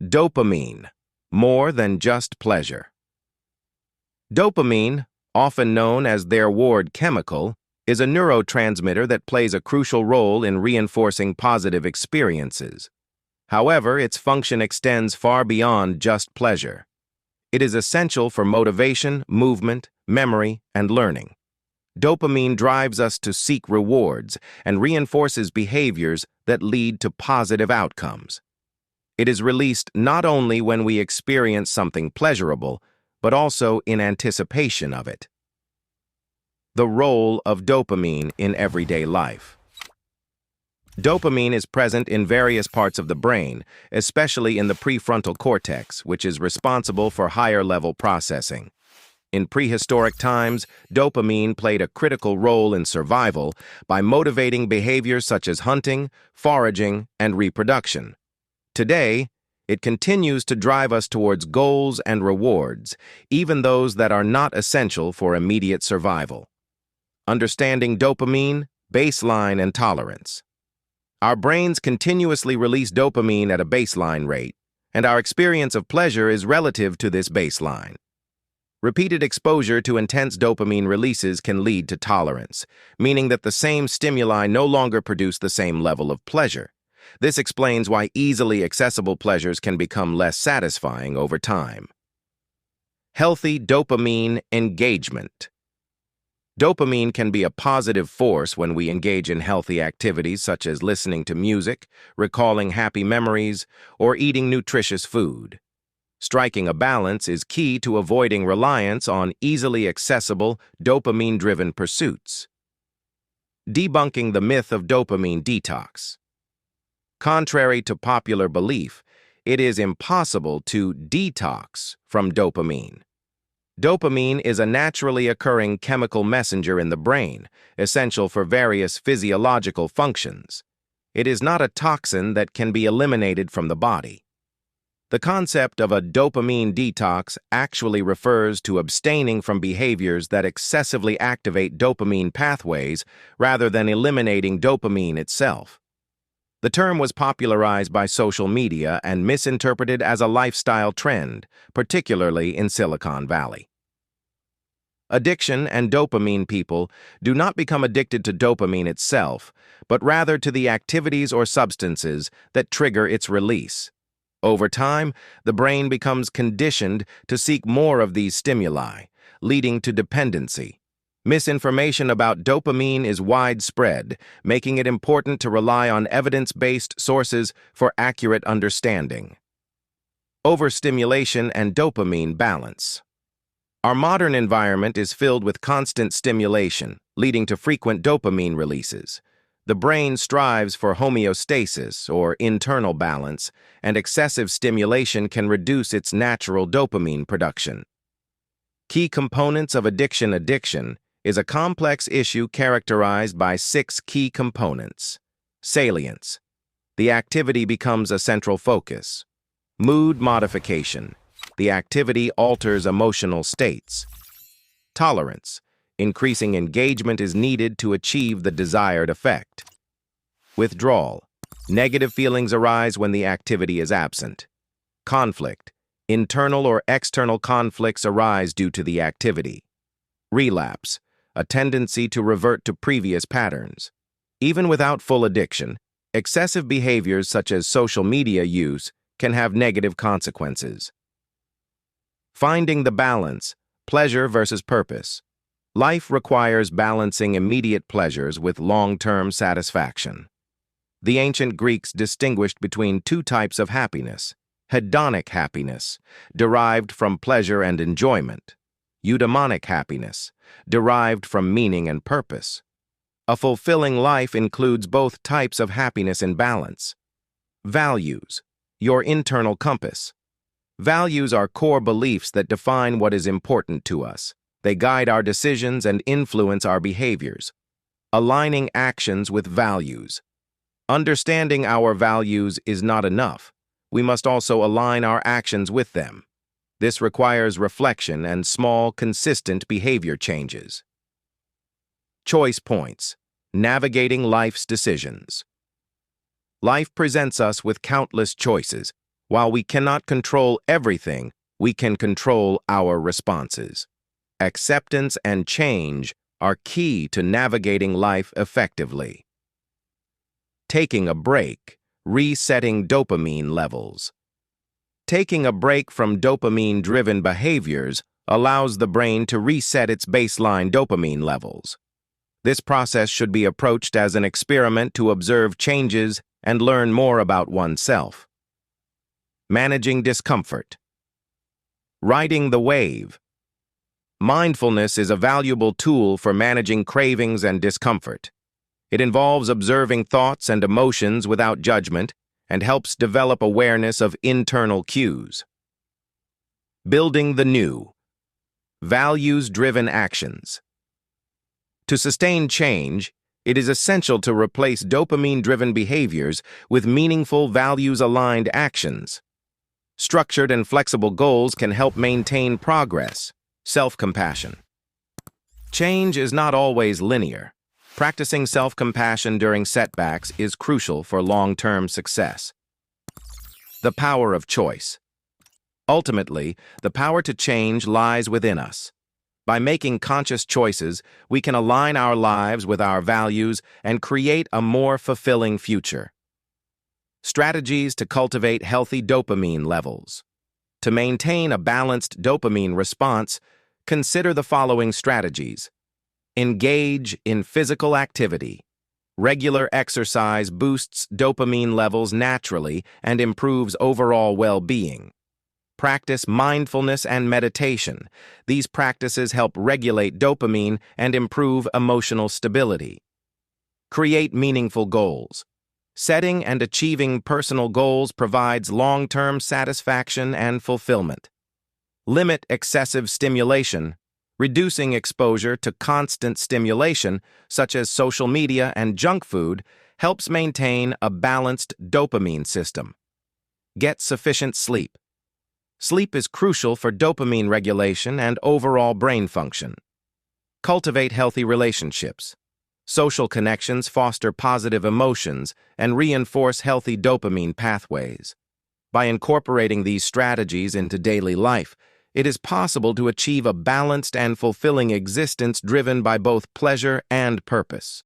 Dopamine, more than just pleasure. Dopamine, often known as their reward chemical, is a neurotransmitter that plays a crucial role in reinforcing positive experiences. However, its function extends far beyond just pleasure. It is essential for motivation, movement, memory, and learning. Dopamine drives us to seek rewards and reinforces behaviors that lead to positive outcomes. It is released not only when we experience something pleasurable, but also in anticipation of it. The role of dopamine in everyday life. Dopamine is present in various parts of the brain, especially in the prefrontal cortex, which is responsible for higher-level processing. In prehistoric times, dopamine played a critical role in survival by motivating behaviors such as hunting, foraging, and reproduction. Today, it continues to drive us towards goals and rewards, even those that are not essential for immediate survival. Understanding dopamine, baseline, and tolerance. Our brains continuously release dopamine at a baseline rate, and our experience of pleasure is relative to this baseline. Repeated exposure to intense dopamine releases can lead to tolerance, meaning that the same stimuli no longer produce the same level of pleasure. This explains why easily accessible pleasures can become less satisfying over time. Healthy dopamine engagement. Dopamine can be a positive force when we engage in healthy activities such as listening to music, recalling happy memories, or eating nutritious food. Striking a balance is key to avoiding reliance on easily accessible, dopamine-driven pursuits. Debunking the myth of dopamine detox. Contrary to popular belief, it is impossible to detox from dopamine. Dopamine is a naturally occurring chemical messenger in the brain, essential for various physiological functions. It is not a toxin that can be eliminated from the body. The concept of a dopamine detox actually refers to abstaining from behaviors that excessively activate dopamine pathways rather than eliminating dopamine itself. The term was popularized by social media and misinterpreted as a lifestyle trend, particularly in Silicon Valley. Addiction and dopamine people do not become addicted to dopamine itself, but rather to the activities or substances that trigger its release. Over time, the brain becomes conditioned to seek more of these stimuli, leading to dependency. Misinformation about dopamine is widespread, making it important to rely on evidence-based sources for accurate understanding. Overstimulation and dopamine balance. Our modern environment is filled with constant stimulation, leading to frequent dopamine releases. The brain strives for homeostasis, or internal balance, and excessive stimulation can reduce its natural dopamine production. Key components of addiction is a complex issue characterized by 6 key components. Salience. The activity becomes a central focus. Mood modification. The activity alters emotional states. Tolerance. Increasing engagement is needed to achieve the desired effect. Withdrawal. Negative feelings arise when the activity is absent. Conflict. Internal or external conflicts arise due to the activity. Relapse. A tendency to revert to previous patterns. Even without full addiction, excessive behaviors such as social media use can have negative consequences. Finding the balance, pleasure versus purpose. Life requires balancing immediate pleasures with long-term satisfaction. The ancient Greeks distinguished between 2 types of happiness: hedonic happiness, derived from pleasure and enjoyment; eudaimonic happiness, derived from meaning and purpose. A fulfilling life includes both types of happiness in balance. Values, your internal compass. Values are core beliefs that define what is important to us. They guide our decisions and influence our behaviors. Aligning actions with values. Understanding our values is not enough. We must also align our actions with them. This requires reflection and small, consistent behavior changes. Choice points. Navigating life's decisions. Life presents us with countless choices. While we cannot control everything, we can control our responses. Acceptance and change are key to navigating life effectively. Taking a break, resetting dopamine levels. Taking a break from dopamine-driven behaviors allows the brain to reset its baseline dopamine levels. This process should be approached as an experiment to observe changes and learn more about oneself. Managing discomfort. Riding the wave. Mindfulness is a valuable tool for managing cravings and discomfort. It involves observing thoughts and emotions without judgment and helps develop awareness of internal cues. Building the new. Values-driven actions. To sustain change, it is essential to replace dopamine-driven behaviors with meaningful, values-aligned actions. Structured and flexible goals can help maintain progress. Self-compassion. Change is not always linear. Practicing self-compassion during setbacks is crucial for long-term success. The power of choice. Ultimately, the power to change lies within us. By making conscious choices, we can align our lives with our values and create a more fulfilling future. Strategies to cultivate healthy dopamine levels. To maintain a balanced dopamine response, consider the following strategies. Engage in physical activity. Regular exercise boosts dopamine levels naturally and improves overall well-being. Practice mindfulness and meditation. These practices help regulate dopamine and improve emotional stability. Create meaningful goals. Setting and achieving personal goals provides long-term satisfaction and fulfillment. Limit excessive stimulation. Reducing exposure to constant stimulation, such as social media and junk food, helps maintain a balanced dopamine system. Get sufficient sleep. Sleep is crucial for dopamine regulation and overall brain function. Cultivate healthy relationships. Social connections foster positive emotions and reinforce healthy dopamine pathways. By incorporating these strategies into daily life, it is possible to achieve a balanced and fulfilling existence driven by both pleasure and purpose.